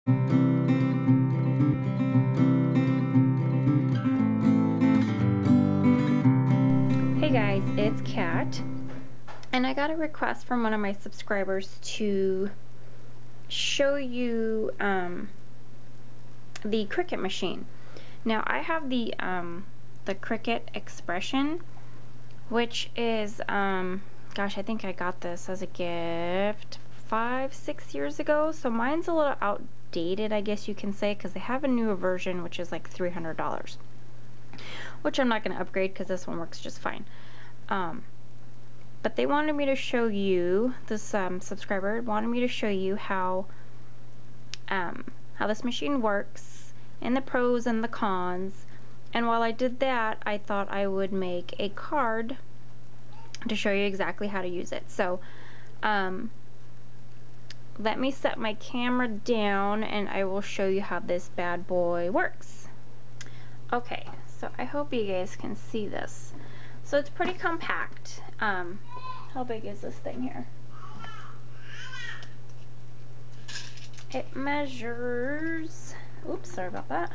Hey guys, it's Kat, and I got a request from one of my subscribers to show you the Cricut Machine. Now I have the Cricut Expression, which is gosh, I think I got this as a gift 5-6 years ago, so mine's a little outdated, I guess you can say, because they have a newer version which is like $300, which I'm not going to upgrade because this one works just fine. But they wanted me to show you, this subscriber wanted me to show you how this machine works, and the pros and the cons. And while I did that, I thought I would make a card to show you exactly how to use it. So let me set my camera down and I will show you how this bad boy works. Okay, so I hope you guys can see this. So it's pretty compact. How big is this thing here? It measures, oops, sorry about that.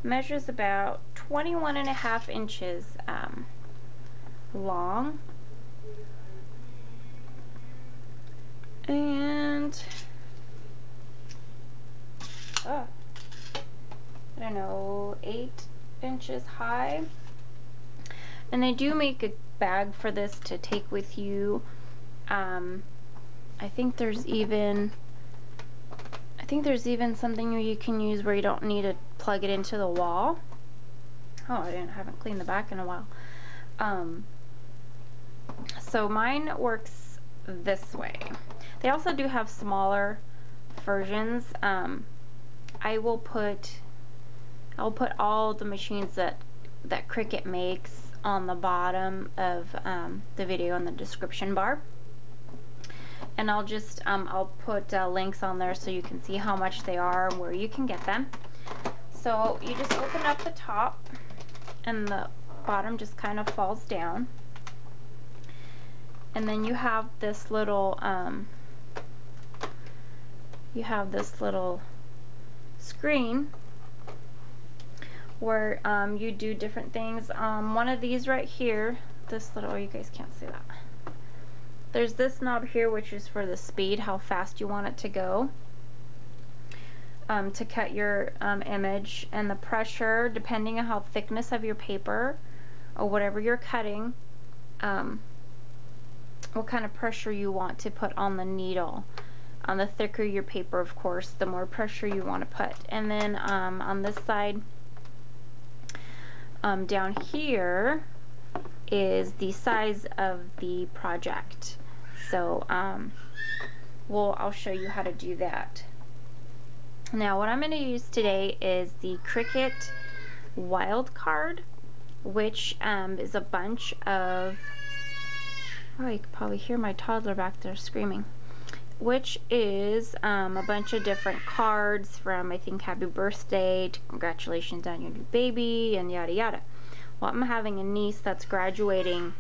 Measures about 21.5 inches long. And I don't know, 8 inches high. And they do make a bag for this to take with you. I think there's even something you can use where you don't need to plug it into the wall. Oh, I haven't cleaned the back in a while. So mine works this way. They also do have smaller versions. I'll put all the machines that Cricut makes on the bottom of the video in the description bar, and I'll just I'll put links on there so you can see how much they are and where you can get them. So you just open up the top and the bottom just kind of falls down, and then you have this little screen where you do different things. One of these right here, this little, oh, you guys can't see that. There's this knob here which is for the speed, how fast you want it to go, to cut your image, and the pressure depending on how thickness of your paper or whatever you're cutting, what kind of pressure you want to put on the needle. On the thicker your paper, of course, the more pressure you want to put. And then on this side, down here is the size of the project. So I'll show you how to do that. Now what I'm going to use today is the Cricut Wildcard, which is a bunch of, oh, you can probably hear my toddler back there screaming, which is a bunch of different cards, from I think happy birthday to congratulations on your new baby and yada yada. Well, I'm having a niece that's graduating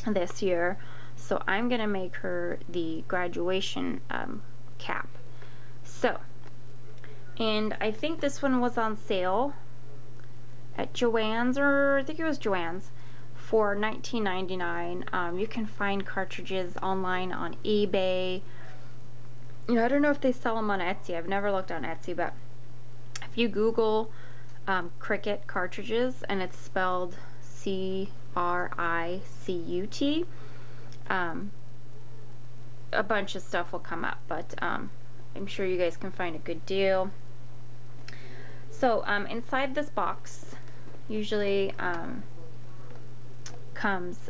this year, so I'm gonna make her the graduation cap. So, and I think this one was on sale at Joann's, or I think it was Joann's, for $19.99. You can find cartridges online on eBay. You know, I don't know if they sell them on Etsy. I've never looked on Etsy, but if you Google Cricut cartridges, and it's spelled C-R-I-C-U-T, a bunch of stuff will come up, but I'm sure you guys can find a good deal. So inside this box usually comes,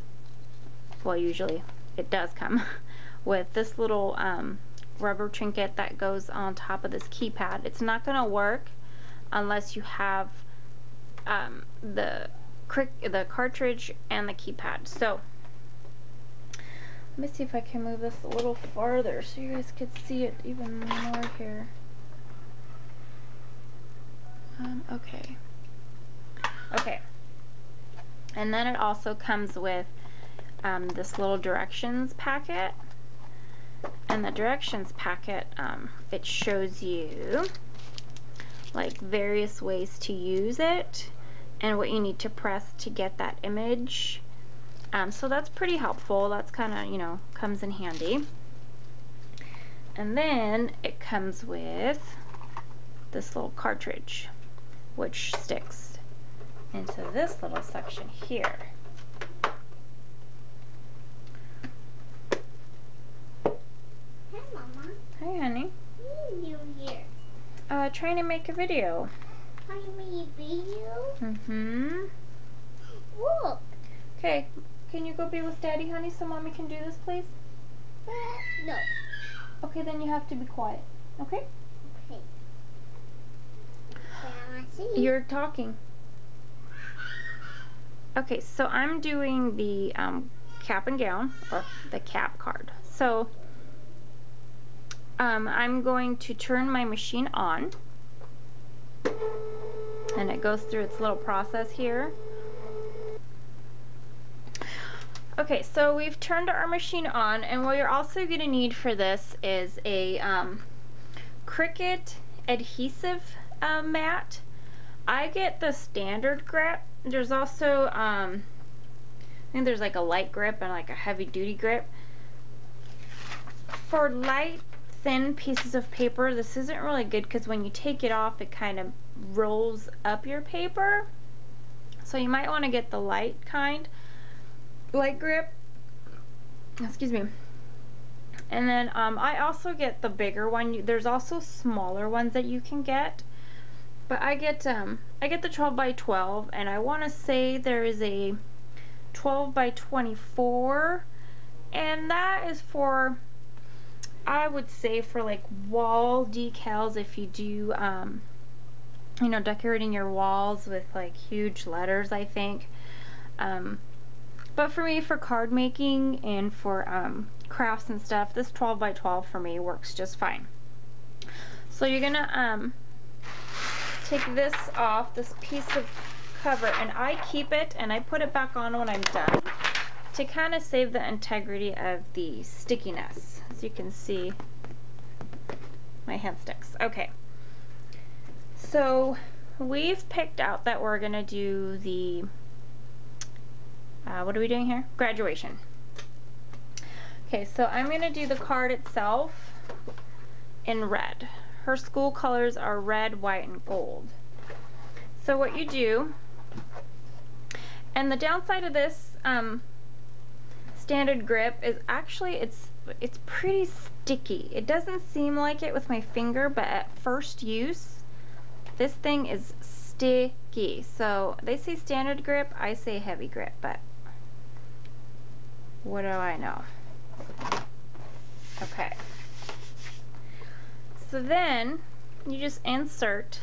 well, usually it does come with this little rubber trinket that goes on top of this keypad. It's not going to work unless you have the cartridge and the keypad. So let me see if I can move this a little farther so you guys could see it even more here. Okay. And then it also comes with this little directions packet. And the directions packet, it shows you like various ways to use it and what you need to press to get that image. So that's pretty helpful. That's kind of, you know, comes in handy. And then it comes with this little cartridge, which sticks into this little section here. Hi, Mama. Hi, honey. What are you doing here? Trying to make a video. Trying to make a video? Mm-hmm. Look. Okay, can you go be with Daddy, honey, so Mommy can do this, please? No. Okay, then you have to be quiet. Okay? Okay. Can I see? You're talking. Okay, so I'm doing the cap and gown, or the cap card. So I'm going to turn my machine on, and it goes through its little process here. Okay, so we've turned our machine on, and what you're also going to need for this is a Cricut adhesive mat. I get the standard grip. There's also, I think there's like a light grip and like a heavy duty grip. For light, thin pieces of paper, this isn't really good because when you take it off, it kind of rolls up your paper. So you might want to get the light grip. Excuse me. And then I also get the bigger one. There's also smaller ones that you can get. But I get the 12 by 12, and I want to say there is a 12 by 24, and that is for, I would say, for like wall decals, if you do you know, decorating your walls with like huge letters, I think. But for me, for card making and for crafts and stuff, this 12 by 12 for me works just fine. So you're gonna take this off, this piece of cover, and I keep it and I put it back on when I'm done to kind of save the integrity of the stickiness. As you can see, my hand sticks. Okay, so we've picked out that we're gonna do the what are we doing here? Graduation. Okay, so I'm gonna do the card itself in red. Her school colors are red, white, and gold. So what you do, and the downside of this standard grip is actually it's pretty sticky. It doesn't seem like it with my finger, but at first use, this thing is sticky. So they say standard grip, I say heavy grip, but what do I know? Okay. So then you just insert,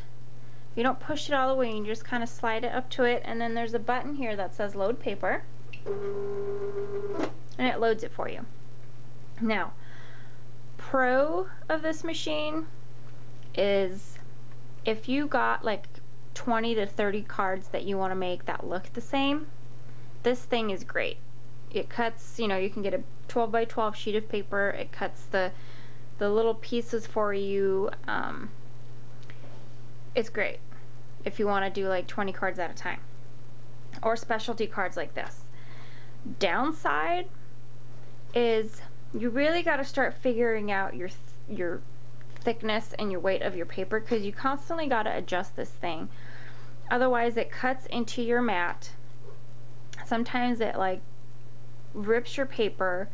you don't push it all the way, you just kind of slide it up to it, and then there's a button here that says load paper, and it loads it for you. Now, pro of this machine is if you got like 20 to 30 cards that you want to make that look the same, this thing is great. It cuts, you know, you can get a 12 by 12 sheet of paper, it cuts the little pieces for you. It's great if you want to do like 20 cards at a time, or specialty cards like this. Downside is you really got to start figuring out your thickness and your weight of your paper, because you constantly got to adjust this thing, otherwise it cuts into your mat. Sometimes it like rips your paper.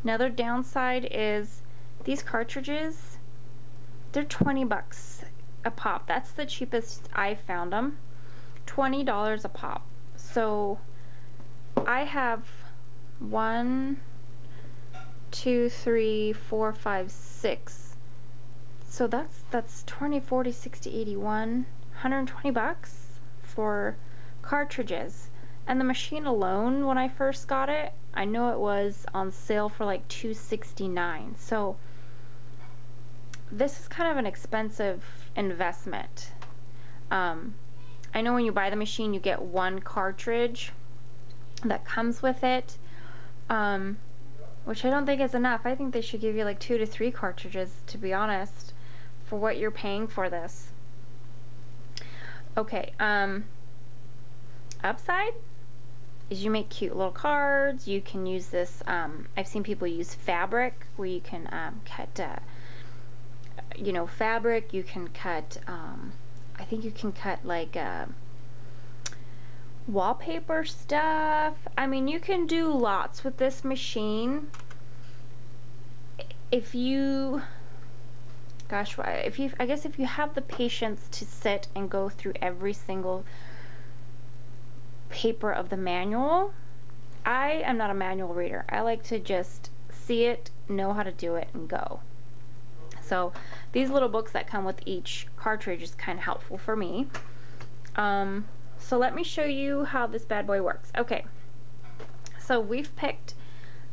Another downside is these cartridges, they're 20 bucks a pop. That's the cheapest I found them. $20 a pop. So I have 1, 2, 3, 4, 5, 6. So that's 20, 40, 60, 80, 120 bucks for cartridges. And the machine alone, when I first got it, I know it was on sale for like $269. So this is kind of an expensive investment. I know when you buy the machine, you get one cartridge that comes with it. which I don't think is enough. I think they should give you like 2 to 3 cartridges, to be honest, for what you're paying for this. Okay, upside is you make cute little cards. You can use this, I've seen people use fabric, where you can cut, you know, fabric. You can cut, I think you can cut like wallpaper stuff. I mean, you can do lots with this machine. If you, gosh, if you, I guess if you have the patience to sit and go through every single paper of the manual. I am not a manual reader. I like to just see it, know how to do it, and go. So these little books that come with each cartridge is kind of helpful for me. So let me show you how this bad boy works. Okay, so we've picked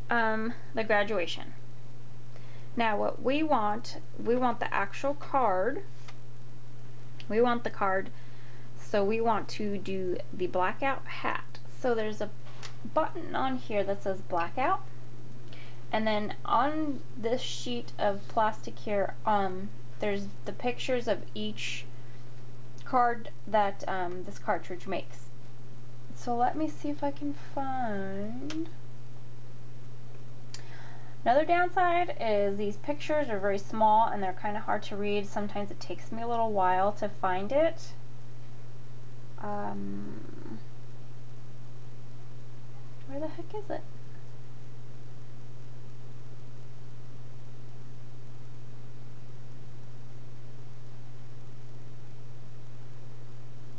the graduation. Now what we want the actual card. We want the card, so we want to do the blackout hat. So there's a button on here that says blackout, and then on this sheet of plastic here, there's the pictures of each card that this cartridge makes. So let me see if I can find. Another downside is these pictures are very small and they're kind of hard to read. Sometimes it takes me a little while to find it. Where the heck is it?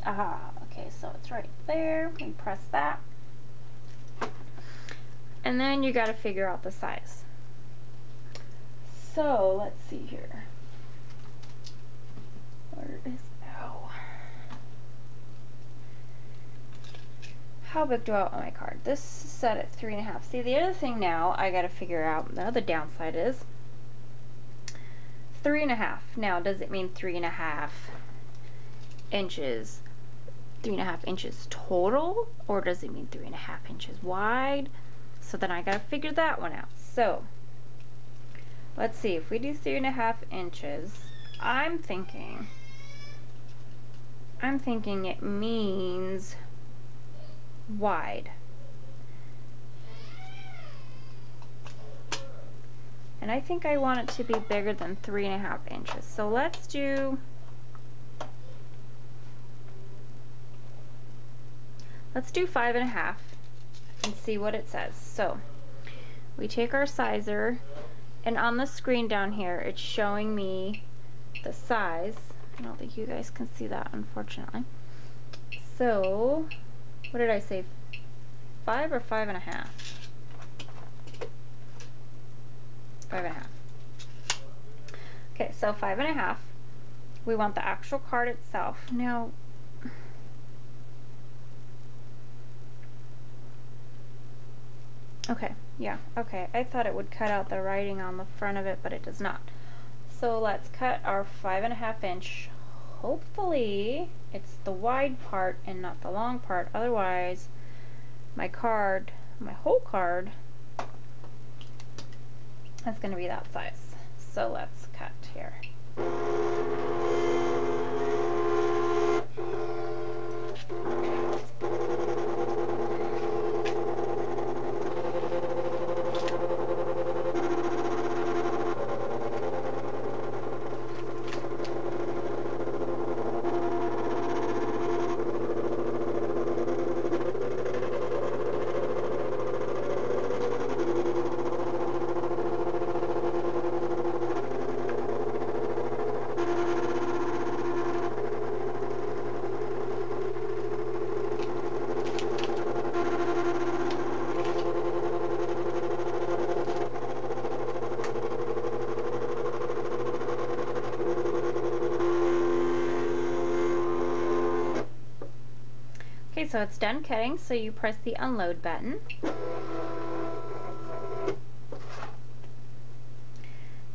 Aha, okay, so it's right there. We press that. And then you gotta figure out the size. So let's see here. Where is, ow. How big do I want my card? This is set at 3.5. See, the other thing now I gotta figure out, the other downside is 3.5. Now, does it mean 3.5 inches? 3.5 inches total? Or does it mean 3.5 inches wide? So then I gotta figure that one out. So let's see, if we do 3.5 inches, I'm thinking it means wide. And I think I want it to be bigger than 3.5 inches. So let's do 5.5 and see what it says. So we take our sizer, and on the screen down here it's showing me the size. I don't think you guys can see that, unfortunately. So what did I say, 5 or 5.5? 5.5. Okay, so 5.5. We want the actual card itself. Now, okay, yeah, okay. I thought it would cut out the writing on the front of it, but it does not. So let's cut our 5.5 inch. Hopefully it's the wide part and not the long part. Otherwise, my card, my whole card, that's going to be that size. So let's cut here. Okay, so it's done cutting, so you press the unload button.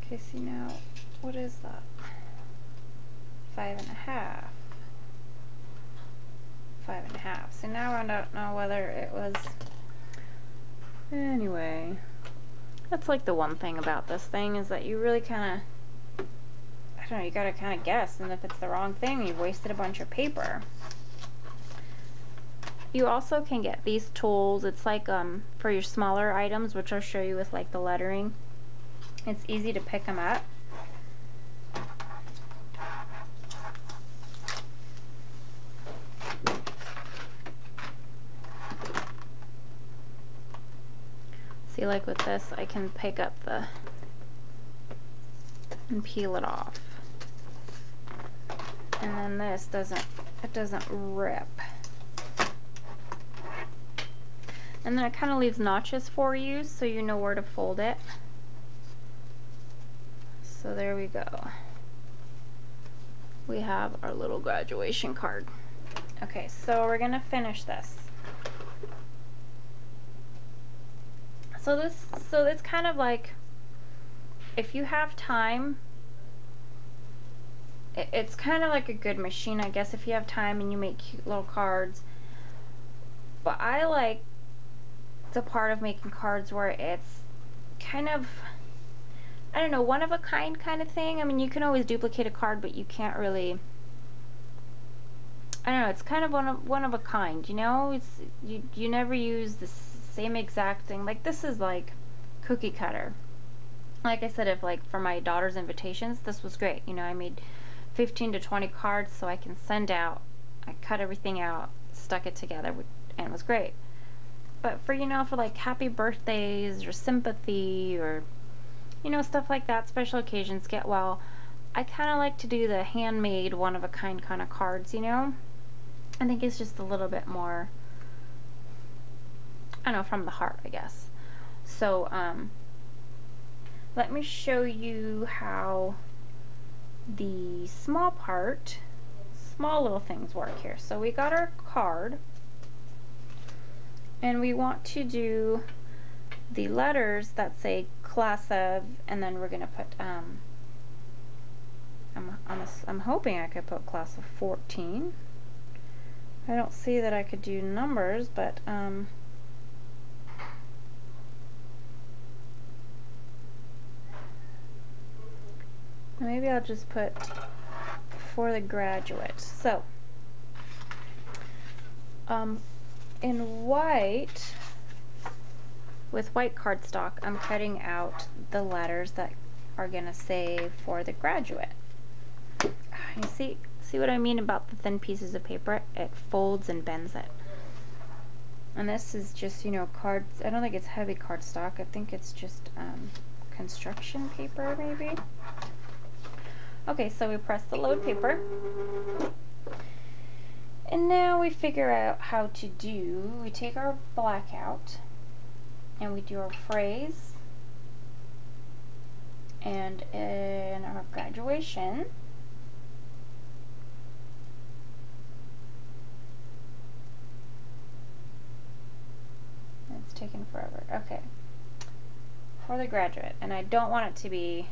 Okay, see now, what is that? 5.5. 5.5. So now I don't know whether it was, anyway, That's like the one thing about this thing is that you really kind of, I don't know, you gotta kind of guess, and if it's the wrong thing, you've wasted a bunch of paper. You also can get these tools. It's like for your smaller items, which I'll show you with like the lettering. It's easy to pick them up. See, like with this, I can pick up the and peel it off. And then this doesn't rip. And then it kind of leaves notches for you so you know where to fold it. So there we go. We have our little graduation card. Okay, so we're gonna finish this. So it's kind of like, if you have time, it's kind of like a good machine, I guess, if you have time and you make cute little cards. But I like the part of making cards where it's kind of, I don't know, one of a kind of thing. I mean, you can always duplicate a card, but you can't really, I don't know, it's kind of one of a kind, you know? It's you never use the same exact thing. Like this is like cookie cutter. Like I said, if like for my daughter's invitations, this was great. You know, I made 15 to 20 cards so I can send out. I cut everything out, stuck it together, and it was great. But for, you know, for like happy birthdays or sympathy or, you know, stuff like that, special occasions, get well, I kind of like to do the handmade, one of a kind of cards, you know? I think it's just a little bit more, I don't know, from the heart, I guess. So, let me show you how the small little things work here. So we got our card, and we want to do the letters that say class of, and then we're gonna put, I'm hoping I could put class of 14. I don't see that I could do numbers, but maybe I'll just put for the graduate. So, in white, with white cardstock, I'm cutting out the letters that are gonna say for the graduate. You see what I mean about the thin pieces of paper? It folds and bends it. And this is just, you know, cards. I don't think it's heavy cardstock. I think it's just construction paper, maybe. Okay, so we press the load paper. And now we figure out how to do, we take our black out and we do our phrase. And in our graduation, it's taken forever. Okay. For the graduate, and I don't want it to be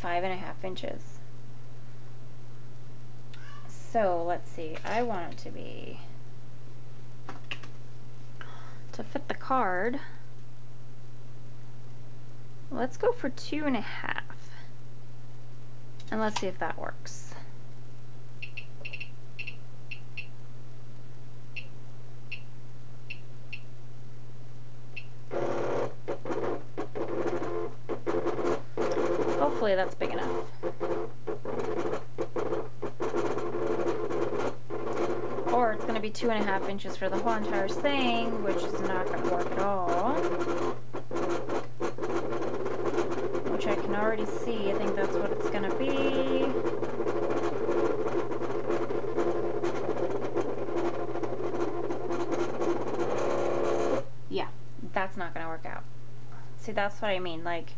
5.5 inches. So let's see, I want it to be, to fit the card, let's go for 2.5. And let's see if that works. Hopefully that's big enough. Or it's going to be 2.5 inches for the whole entire thing, which is not going to work at all. Which I can already see. I think that's what it's going to be. Yeah, that's not going to work out. See, that's what I mean. Like,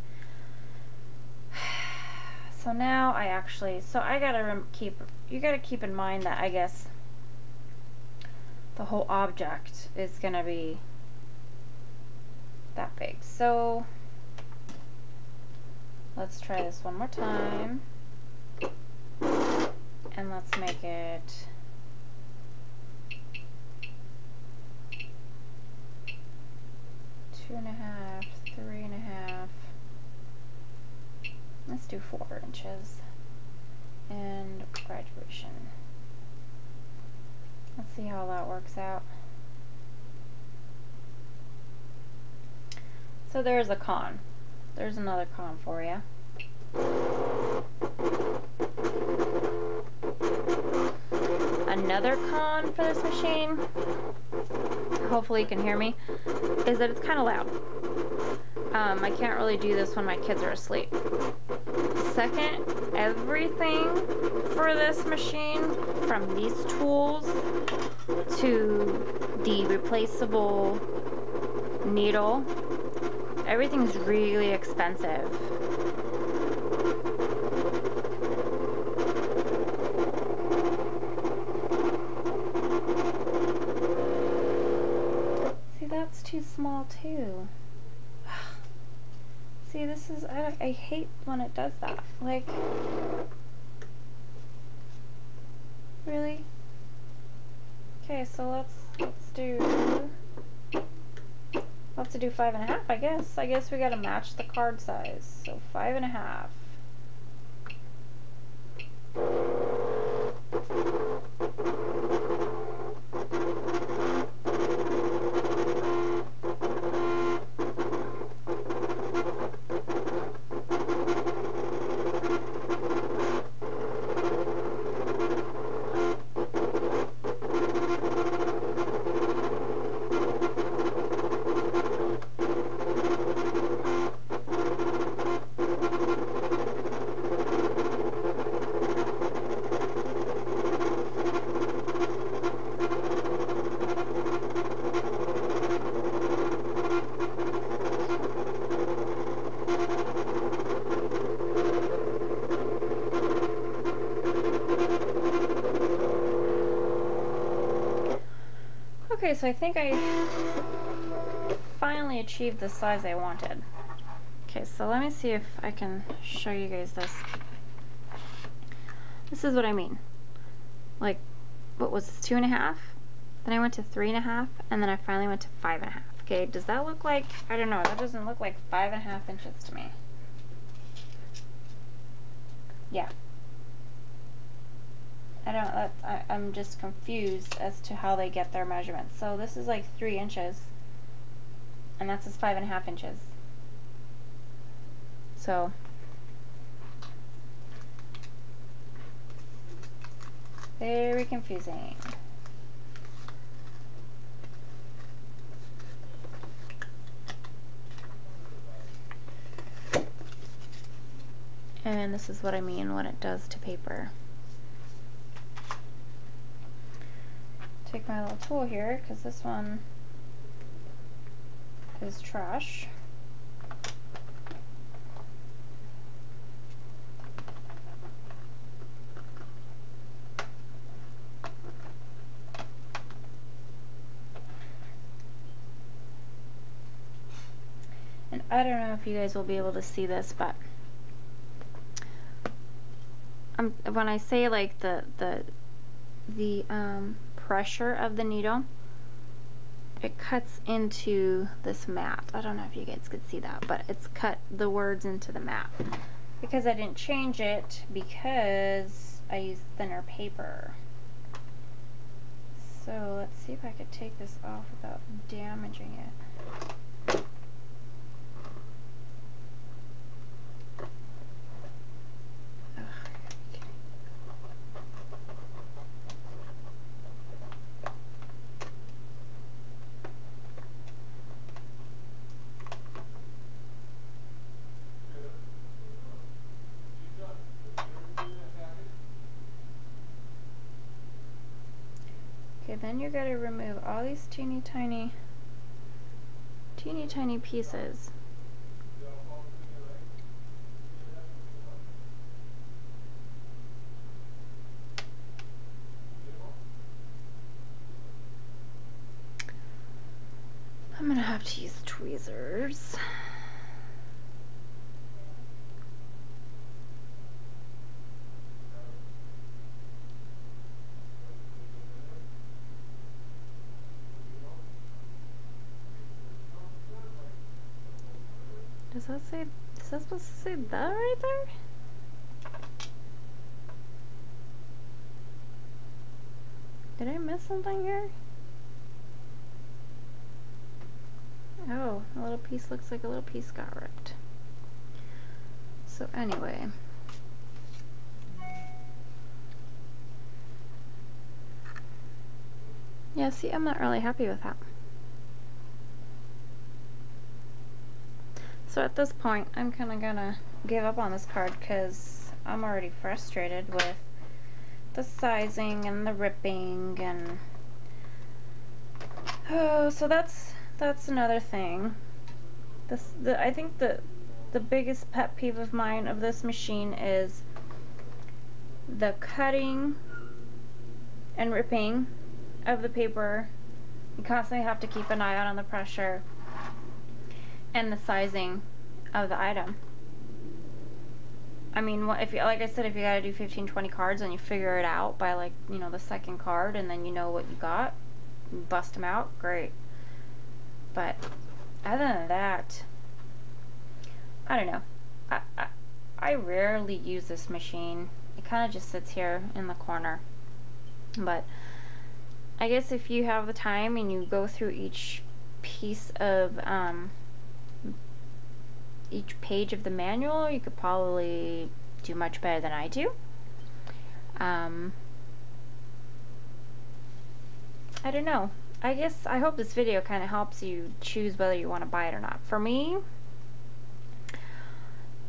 so now I actually, so I gotta you gotta keep in mind that I guess the whole object is gonna be that big. So let's try this one more time, and let's make it 2.5, 3.5. Let's do 4 inches. And graduation. Let's see how that works out. So there's a con. There's another con for you. Another con for this machine, hopefully you can hear me, is that it's kind of loud. I can't really do this when my kids are asleep. Second, everything for this machine, from these tools to the replaceable needle, everything's really expensive. See, that's too small too. See, this is, I hate when it does that. Like, really? Okay, so let's do, we'll have to do 5.5, I guess. I guess we gotta match the card size. So 5.5. Okay, so I think I finally achieved the size I wanted. Okay, so let me see if I can show you guys this. This is what I mean. Like, what was this, 2.5? Then I went to 3.5, and then I finally went to 5.5. Okay, does that look like, I don't know, that doesn't look like 5.5 inches to me. Yeah. I don't, I'm just confused as to how they get their measurements. So this is like 3 inches, and that's just 5.5 inches. So very confusing. And this is what I mean when it does to paper. Take my little tool here, because this one is trash. And I don't know if you guys will be able to see this, but when I say like the pressure of the needle, it cuts into this mat. I don't know if you guys could see that, but it's cut the words into the mat. Because I didn't change it, because I used thinner paper. So let's see if I could take this off without damaging it. Okay, then you're going to remove all these teeny tiny pieces. I'm going to have to use tweezers. Does that say, is that supposed to say that right there? Did I miss something here? Oh, a little piece looks like a little piece got ripped. So anyway. Yeah, see, I'm not really happy with that. So at this point, I'm kind of gonna give up on this card because I'm already frustrated with the sizing and the ripping and oh, so that's another thing. I think the biggest pet peeve of mine of this machine is the cutting and ripping of the paper. You constantly have to keep an eye out on the pressure and the sizing of the item. I mean, if you, like I said, if you gotta do 15-20 cards and you figure it out by, like, you know, the second card and then you know what you got, you bust them out, great. But other than that, I don't know. I rarely use this machine. It kind of just sits here in the corner. But I guess if you have the time and you go through each piece of each page of the manual, you could probably do much better than I do. I don't know. I hope this video kind of helps you choose whether you want to buy it or not. For me,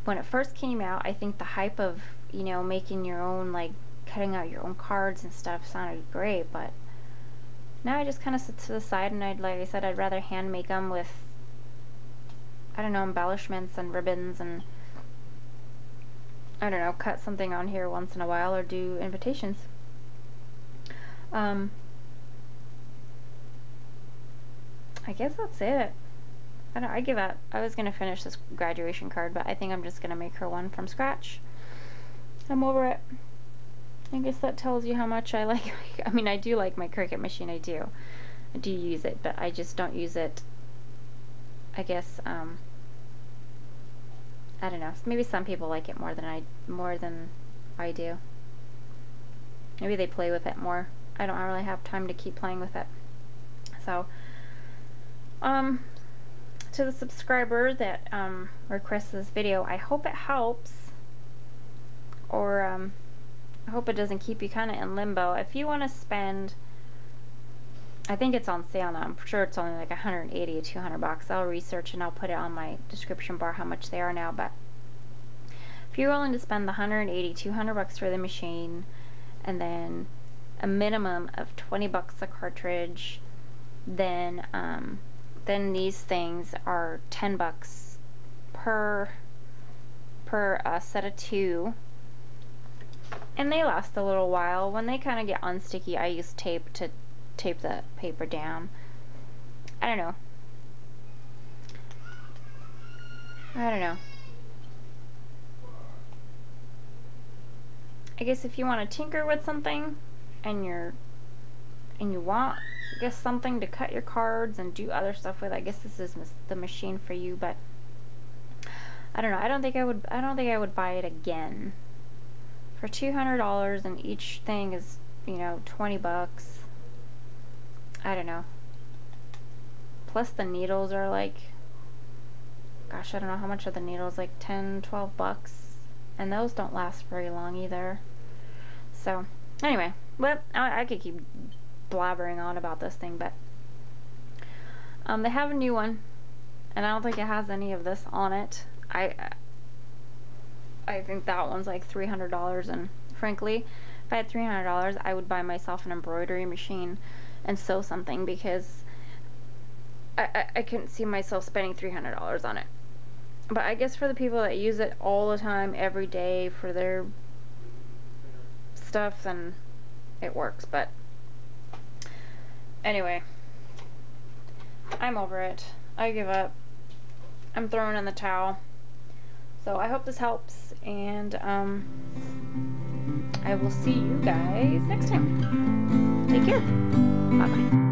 when it first came out, I think the hype of, you know, making your own, like, cutting out your own cards and stuff sounded great, but now I just kind of sit to the side and like I said, I'd rather hand make them with, I don't know, embellishments and ribbons and, I don't know, cut something on here once in a while or do invitations. I guess that's it. I give up. I was gonna finish this graduation card, but I think I'm just gonna make her one from scratch. I'm over it. I guess that tells you how much I like. I mean, I do like my Cricut machine. I do use it, but I just don't use it. I guess I don't know. Maybe some people like it more than I do. Maybe they play with it more. I don't really have time to keep playing with it. So, to the subscriber that requests this video, I hope it helps, or I hope it doesn't keep you kind of in limbo. If you want to spend, I think it's on sale now. I'm sure it's only like 180 to 200 bucks. I'll research and I'll put it on my description bar how much they are now. But if you're willing to spend the 180, 200 bucks for the machine, and then a minimum of 20 bucks a cartridge, then these things are 10 bucks per set of 2. And they last a little while. When they kind of get unsticky, I use tape to tape the paper down. I don't know. I guess if you want to tinker with something and you want, I guess, something to cut your cards and do other stuff with, I guess this is the machine for you. But I don't know. I don't think I would buy it again. For $200 and each thing is, you know, 20 bucks. I don't know. Plus the needles are like, gosh, I don't know how much are the needles, like 10, 12 bucks. And those don't last very long either. So, anyway, well, I could keep blabbering on about this thing, but they have a new one, and I don't think it has any of this on it. I think that one's like $300, and frankly, if I had $300, I would buy myself an embroidery machine and sew something, because I couldn't see myself spending $300 on it. But I guess for the people that use it all the time, every day for their stuff, then it works. But anyway, I'm over it. I give up. I'm throwing in the towel. So I hope this helps, and I will see you guys next time. Take care. Bye-bye.